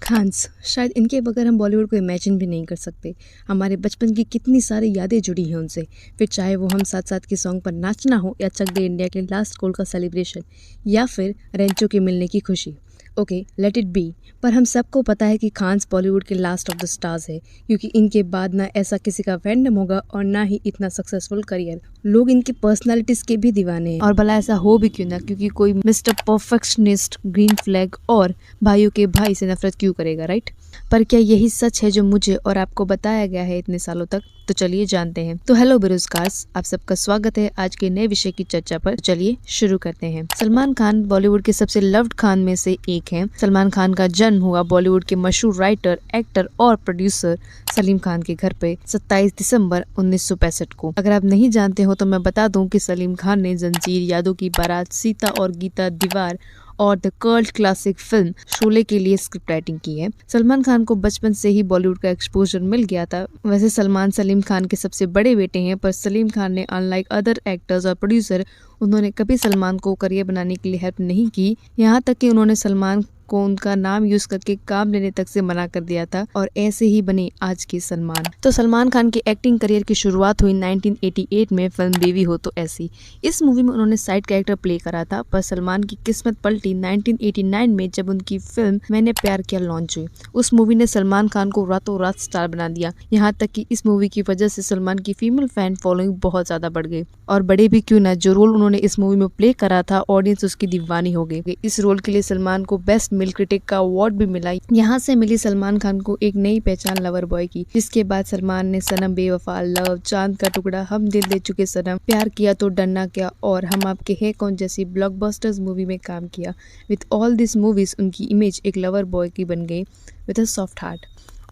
खान्स, शायद इनके बगैर हम बॉलीवुड को इमेजिन भी नहीं कर सकते। हमारे बचपन की कितनी सारी यादें जुड़ी हैं उनसे, फिर चाहे वो हम साथ साथ के सॉन्ग पर नाचना हो या चक दे इंडिया के लास्ट गोल का सेलिब्रेशन या फिर रेंचो के मिलने की खुशी। Okay, let it be. पर हम सबको पता है कि खान्स बॉलीवुड के लास्ट ऑफ द स्टार्स है, क्योंकि इनके बाद ना ऐसा किसी का फैंडम होगा और ना ही इतना सक्सेसफुल करियर। लोग इनकी पर्सनालिटीज के भी दीवाने हैं, और भला ऐसा हो भी क्यों ना, क्योंकि कोई मिस्टर परफेक्शनिस्ट, ग्रीन फ्लैग और भाइयों के भाई से नफरत क्यों करेगा, राइट? पर क्या यही सच है जो मुझे और आपको बताया गया है इतने सालों तक? तो चलिए जानते हैं। तो हेलो बेरोजगार्स, आप सबका स्वागत है आज के नए विषय की चर्चा पर। चलिए शुरू करते हैं। सलमान खान बॉलीवुड के सबसे लव्ड खान में से एक हैं। सलमान खान का जन्म हुआ बॉलीवुड के मशहूर राइटर, एक्टर और प्रोड्यूसर सलीम खान के घर पे 27 दिसंबर 1965 को। अगर आप नहीं जानते हो तो मैं बता दूं कि सलीम खान ने जंजीर, यादों की बारात, सीता और गीता, दीवार और the cult classic film Sholay के लिए स्क्रिप्ट राइटिंग की है। सलमान खान को बचपन से ही बॉलीवुड का एक्सपोजर मिल गया था। वैसे सलमान सलीम खान के सबसे बड़े बेटे हैं, पर सलीम खान ने अनलाइक अदर एक्टर्स और प्रोड्यूसर, उन्होंने कभी सलमान को करियर बनाने के लिए हेल्प नहीं की। यहाँ तक कि उन्होंने सलमान को उनका नाम यूज करके काम लेने तक से मना कर दिया था, और ऐसे ही बने आज के सलमान। तो सलमान खान की एक्टिंग करियर की शुरुआत हुई 1988 में फिल्म बेबी हो तो ऐसी। इस मूवी में उन्होंने साइड कैरेक्टर प्ले करा था, पर सलमान की किस्मत पलटी 1989 में जब उनकी फिल्म मैंने प्यार किया लॉन्च हुई। उस मूवी ने सलमान खान को रातों रात स्टार बना दिया। यहाँ तक कि इस मूवी की वजह से सलमान की फीमेल फैन फॉलोइंग बहुत ज्यादा बढ़ गई, और बड़े भी क्यों ना, जो रोल उन्होंने इस मूवी में प्ले करा था, ऑडियंस उसकी दीवानी हो गई। इस रोल के लिए सलमान को बेस्ट मेल क्रिटिक का अवार्ड भी मिला। यहाँ से मिली सलमान खान को एक नई पहचान लवर बॉय की, जिसके बाद सलमान ने सनम, बेवफा, लव, चांद का टुकड़ा, हम दिल दे चुके सनम, प्यार किया तो डरना क्या और हम आपके हैं कौन जैसी ब्लॉकबस्टर्स मूवी में काम किया। विद ऑल दिस मूवीज उनकी इमेज एक लवर बॉय की बन गई विद अ सॉफ्ट हार्ट।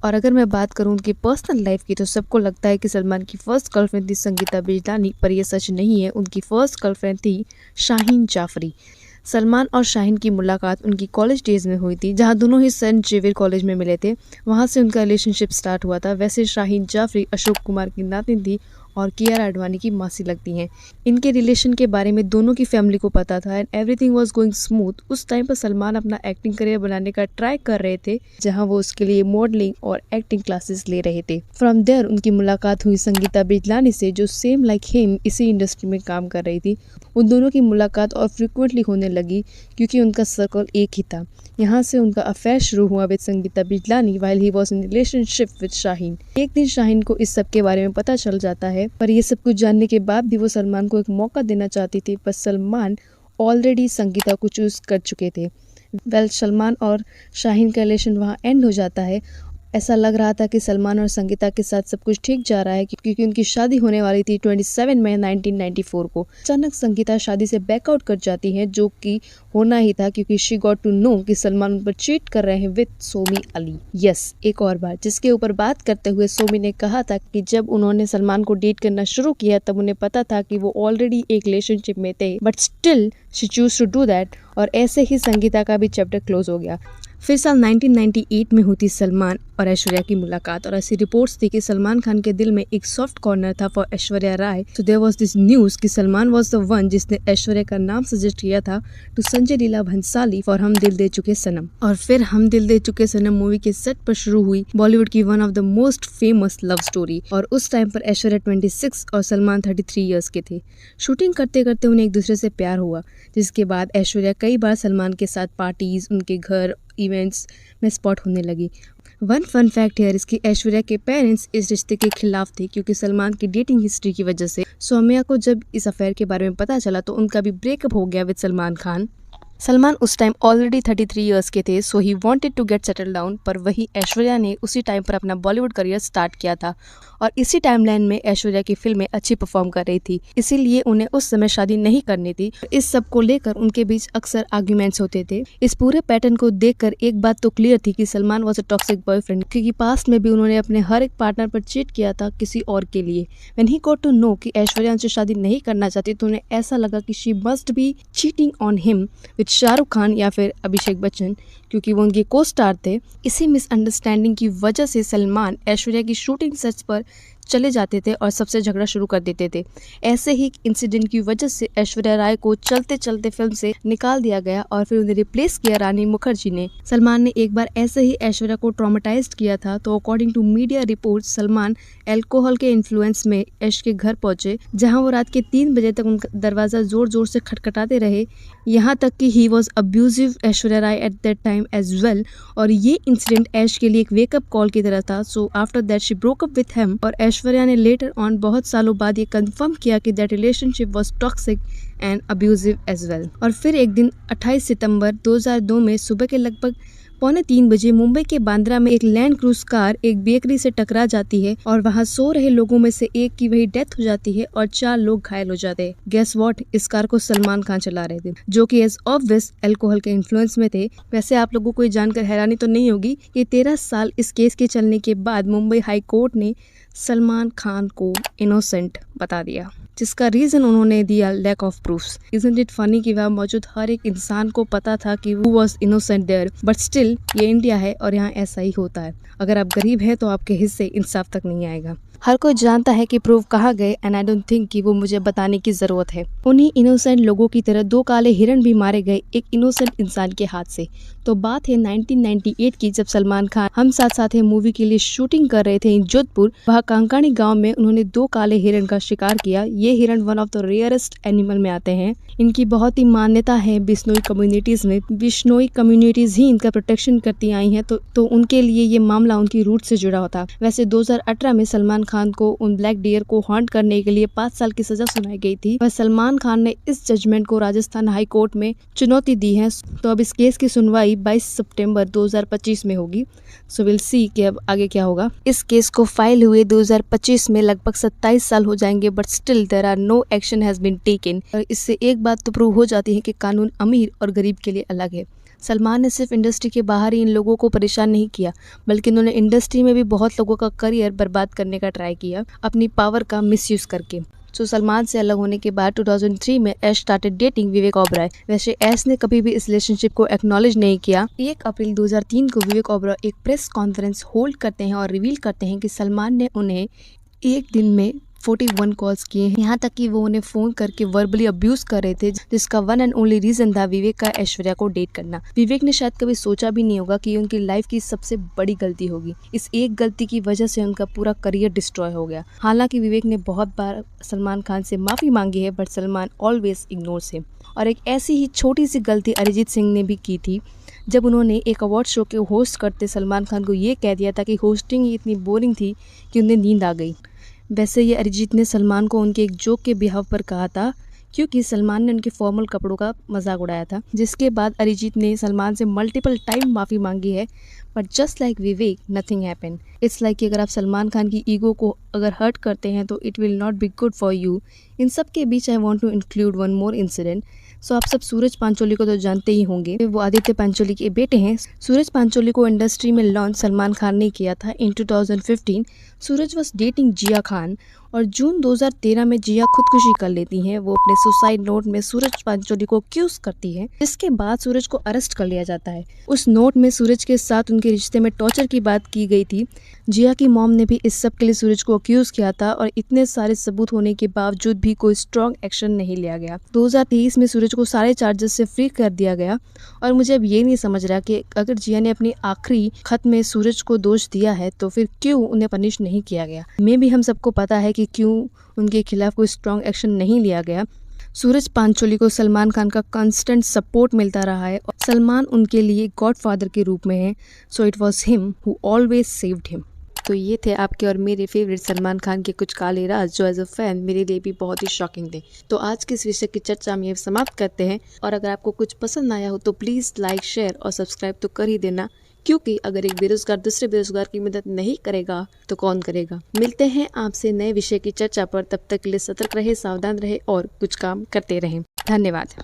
और अगर मैं बात करूं उनकी पर्सनल लाइफ की, तो सबको लगता है कि सलमान की फर्स्ट गर्लफ्रेंड थी संगीता बिजलानी, पर यह सच नहीं है। उनकी फर्स्ट गर्लफ्रेंड थी शाहीन जाफरी। सलमान और शाहीन की मुलाकात उनकी कॉलेज डेज में हुई थी, जहां दोनों ही सेंट जेवियर कॉलेज में मिले थे। वहां से उनका रिलेशनशिप स्टार्ट हुआ था। वैसे शाहीन जाफरी अशोक कुमार की नातिन थी और कियारा आडवाणी की मासी लगती हैं। इनके रिलेशन के बारे में दोनों की फैमिली को पता था and everything was going smooth. उस टाइम पर सलमान अपना एक्टिंग करियर बनाने का ट्राई कर रहे थे, जहां वो उसके लिए मॉडलिंग और एक्टिंग क्लासेस ले रहे थे। फ्रॉम देयर उनकी मुलाकात हुई संगीता बिजलानी से, जो सेम लाइक हिम इसी इंडस्ट्री में काम कर रही थी। उन दोनों की मुलाकात और फ्रिक्वेंटली होने लगी क्योंकि उनका सर्कल एक ही था। यहाँ से उनका अफेयर शुरू हुआ with Sangeeta Bijlani while he was in relationship with Shaheen. एक दिन शाहीन को इस सब के बारे में पता चल जाता है, पर ये सब कुछ जानने के बाद भी वो सलमान को एक मौका देना चाहती थी, पर सलमान ऑलरेडी संगीता को चूज कर चुके थे। सलमान और शाहीन का रिलेशन वहाँ एंड हो जाता है। ऐसा लग रहा था कि सलमान और संगीता के साथ सब कुछ ठीक जा रहा है, क्योंकि उनकी शादी होने वाली थी 27 मई 1994 को। अचानक संगीता शादी से बैकआउट कर जाती है, जो कि होना ही था, क्योंकि शी गॉट टू नो कि सलमान उन पर चीट कर रहे हैं विद सोमी अली। यस, एक और बात जिसके ऊपर बात करते हुए सोमी ने कहा था कि जब उन्होंने सलमान को डेट करना शुरू किया तब उन्हें पता था कि वो ऑलरेडी एक रिलेशनशिप में थे, but still she choose to do that. और ऐसे ही संगीता का भी चैप्टर क्लोज हो गया। फिर साल 1998 में हुई सलमान और ऐश्वर्या की मुलाकात, और ऐसी रिपोर्ट्स थी कि सलमान खान के दिल में एक सॉफ्ट कॉर्नर था फॉर ऐश्वर्या राय। तो देयर वाज दिस न्यूज़ कि सलमान वाज द वन जिसने ऐश्वर्या का नाम सजेस्ट किया था टू संजय लीला भंसाली फॉर हम दिल दे चुके सनम। और फिर हम दिल दे चुके सनम मूवी के सेट पर शुरू हुई बॉलीवुड की one of the most famous love story. और उस टाइम पर ऐश्वर्या 26 और सलमान 33 ईयर्स के थे। शूटिंग करते करते उन्हें एक दूसरे से प्यार हुआ, जिसके बाद ऐश्वर्या कई बार सलमान के साथ पार्टीज, उनके घर, इवेंट्स में स्पॉट होने लगी। वन फन फैक्ट है इसकी, ऐश्वर्या के पेरेंट्स इस रिश्ते के खिलाफ थे, क्योंकि सलमान की डेटिंग हिस्ट्री की वजह से सौम्या को जब इस अफेयर के बारे में पता चला तो उनका भी ब्रेकअप हो गया विद सलमान खान। सलमान उस टाइम ऑलरेडी 33 ईयर्स के थे, so he wanted to get settle down. पर वही ऐश्वर्या ने उसी टाइम पर अपना बॉलीवुड करियर स्टार्ट किया था, और इसी टाइमलाइन में ऐश्वर्या की फिल्में अच्छी परफॉर्म कर रही थी, इसीलिए उन्हें उस समय शादी नहीं करनी थी। इस सब को लेकर उनके बीच अक्सर आर्ग्यूमेंट्स होते थे। इस पूरे पैटर्न को देखकर एक बात तो क्लियर थी कि Salman was a toxic boyfriend, क्योंकि पास्ट में भी उन्होंने अपने हर एक पार्टनर पर चीट किया था किसी और के लिए। When he got to know कि ऐश्वर्या उनसे शादी नहीं करना चाहती, तो उन्हें ऐसा लगा कि she must be cheating on him with Shahrukh Khan या फिर अभिषेक बच्चन, क्योंकि वो उनके को स्टार थे। इसी मिसअंडरस्टैंडिंग की वजह से सलमान ऐश्वर्या की शूटिंग सेट्स पर चले जाते थे और सबसे झगड़ा शुरू कर देते थे। ऐसे ही इंसिडेंट की वजह से ऐश्वर्या राय को चलते चलते फिल्म से निकाल दिया गया और फिर उन्हें रिप्लेस किया रानी मुखर्जी ने। सलमान ने एक बार ऐसे ही ऐश्वर्या को ट्रॉमेटाइज्ड किया था, तो according to media report Salman alcohol के इन्फ्लुएंस में ऐश के घर पहुंचे, जहां वो रात के 3 बजे तक उनका दरवाजा जोर जोर से खटखटाते रहे, यहाँ तक कि he was abusive Aishwarya Rai at that time as well. और ये इंसिडेंट ऐश के लिए एक वेकअप कॉल की तरह था। So after that she broke up with him, और ऐश्वर्या ने लेटर ऑन बहुत सालों बाद ये कंफर्म किया कि that relationship was toxic and abusive as well. और फिर एक दिन 28 सितंबर 2002 में सुबह के लगभग 2:45 बजे मुंबई के बांद्रा में एक लैंड क्रूज कार एक बेकरी से टकरा जाती है और वहां सो रहे लोगों में से एक की वही डेथ हो जाती है और 4 लोग घायल हो जाते हैं। गेस व्हाट, इस कार को सलमान खान चला रहे थे, जो कि एज ऑब्वियस अल्कोहल के इन्फ्लुएंस में थे। वैसे आप लोगों को ये जानकर हैरानी तो नहीं होगी कि 13 साल इस केस के चलने के बाद मुंबई हाई कोर्ट ने सलमान खान को इनोसेंट बता दिया, जिसका रीजन उन्होंने दिया lack of proofs. Isn't it funny कि वहाँ मौजूद हर एक इंसान को पता था कि वो was innocent there, but still ये इंडिया है और यहाँ ऐसा ही होता है। अगर आप गरीब हैं तो आपके हिस्से इंसाफ तक नहीं आएगा। हर कोई जानता है कि प्रूफ कहाँ गए, एंड आई डोंट थिंक कि वो मुझे बताने की जरूरत है। उन्हीं इनोसेंट लोगों की तरह 2 काले हिरण भी मारे गए एक इनोसेंट इंसान के हाथ से। तो बात है 1998 की, जब सलमान खान हम साथ साथ हैं मूवी के लिए शूटिंग कर रहे थे इन जोधपुर। वहाँ कांकाणी गांव में उन्होंने 2 काले हिरण का शिकार किया। ये हिरण one of the rarest animal में आते हैं। इनकी बहुत ही मान्यता है बिश्नोई कम्युनिटीज में। बिश्नोई कम्युनिटीज ही इनका प्रोटेक्शन करती आई हैं, तो उनके लिए ये मामला उनकी रूट से जुड़ा होता। वैसे 2018 में सलमान खान को उन ब्लैक डियर को हॉन्ट करने के लिए 5 साल की सजा सुनाई गई थी। वह सलमान खान ने इस जजमेंट को राजस्थान हाई कोर्ट में चुनौती दी है। तो अब इस केस की सुनवाई 22 सितंबर 2025 में होगी। सो विल सी कि अब आगे क्या होगा। इस केस को फाइल हुए 2025 में लगभग 27 साल हो जाएंगे, but still there are no action has been taken. और इससे एक बात तो प्रूव हो जाती है कि कानून अमीर और गरीब के लिए अलग है। सलमान ने सिर्फ इंडस्ट्री के बाहर ही इन लोगों को परेशान नहीं किया, बल्कि उन्होंने इंडस्ट्री में भी बहुत लोगों का करियर बर्बाद करने का ट्राई किया अपनी पावर का मिसयूज करके। सो सलमान से अलग होने के बाद 2003 में ऐश स्टार्टेड डेटिंग विवेक ओबरॉय। वैसे ऐश ने कभी भी इस रिलेशनशिप को एक्नॉलेज नहीं किया। 1 अप्रैल 2003 को विवेक ओबरॉय एक प्रेस कॉन्फ्रेंस होल्ड करते हैं और रिवील करते हैं कि सलमान ने उन्हें एक दिन में 41 कॉल्स किए हैं, यहाँ तक कि वो उन्हें फोन करके वर्बली अब्यूज कर रहे थे, जिसका वन एंड ओनली रीजन था विवेक का ऐश्वर्या को डेट करना। विवेक ने शायद कभी सोचा भी नहीं होगा कि उनकी लाइफ की सबसे बड़ी गलती होगी। इस एक गलती की वजह से उनका पूरा करियर डिस्ट्रॉय हो गया। हालांकि विवेक ने बहुत बार सलमान खान से माफी मांगी है, but Salman always ignores him. और एक ऐसी ही छोटी सी गलती अरिजीत सिंह ने भी की थी, जब उन्होंने एक अवार्ड शो के होस्ट करते सलमान खान को ये कह दिया था कि होस्टिंग ही इतनी बोरिंग थी कि उन्हें नींद आ गई। वैसे ये अरिजीत ने सलमान को उनके एक जोक के बिहाव पर कहा था, क्योंकि सलमान ने उनके फॉर्मल कपड़ों का मजाक उड़ाया था, जिसके बाद अरिजीत ने सलमान से मल्टीपल टाइम माफ़ी मांगी है। But just like Vivek, nothing happen. It's like कि अगर आप सलमान खान की ईगो को अगर हर्ट करते हैं तो it will not be good for you. इन सब के बीच I want to include one more incident. So आप सब सूरज पांचोली को तो जानते ही होंगे, वो आदित्य पांचोली के बेटे हैं। सूरज पांचोली को इंडस्ट्री में लॉन्च सलमान खान ने किया था इन 2015। सूरज वॉज डेटिंग जिया खान, और जून 2013 में जिया खुदकुशी कर लेती हैं। वो अपने सुसाइड नोट में सूरज पांचोली को एक्यूज करती है, जिसके बाद सूरज को अरेस्ट कर लिया जाता है। उस नोट में सूरज के साथ उनके रिश्ते में टॉर्चर की बात की गई थी। जिया की मॉम ने भी इस सब के लिए सूरज को अक्यूज किया था, और इतने सारे सबूत होने के बावजूद भी कोई स्ट्रॉन्ग एक्शन नहीं लिया गया। 2023 में सूरज को सारे चार्जेस से फ्री कर दिया गया, और मुझे अब ये नहीं समझ रहा कि अगर जिया ने अपनी आखिरी खत में सूरज को दोष दिया है तो फिर क्यों उन्हें पनिश नहीं किया गया। मे भी हम सबको पता है कि क्यों उनके खिलाफ कोई स्ट्रॉन्ग एक्शन नहीं लिया गया। सूरज पांचोली को सलमान खान का कांस्टेंट सपोर्ट मिलता रहा है, और सलमान उनके लिए गॉडफादर के रूप में है। So it was him who always saved him. तो ये थे आपके और मेरे फेवरेट सलमान खान के कुछ काले राज, जो एज अ फैन मेरे लिए भी बहुत ही शॉकिंग थे। तो आज के इस विषय की चर्चा हम ये समाप्त करते हैं, और अगर आपको कुछ पसंद आया हो तो प्लीज़ लाइक, शेयर और सब्सक्राइब तो कर ही देना, क्योंकि अगर एक बेरोजगार दूसरे बेरोजगार की मदद नहीं करेगा तो कौन करेगा। मिलते हैं आपसे नए विषय की चर्चा पर, तब तक के लिए सतर्क रहे, सावधान रहे और कुछ काम करते रहें। धन्यवाद।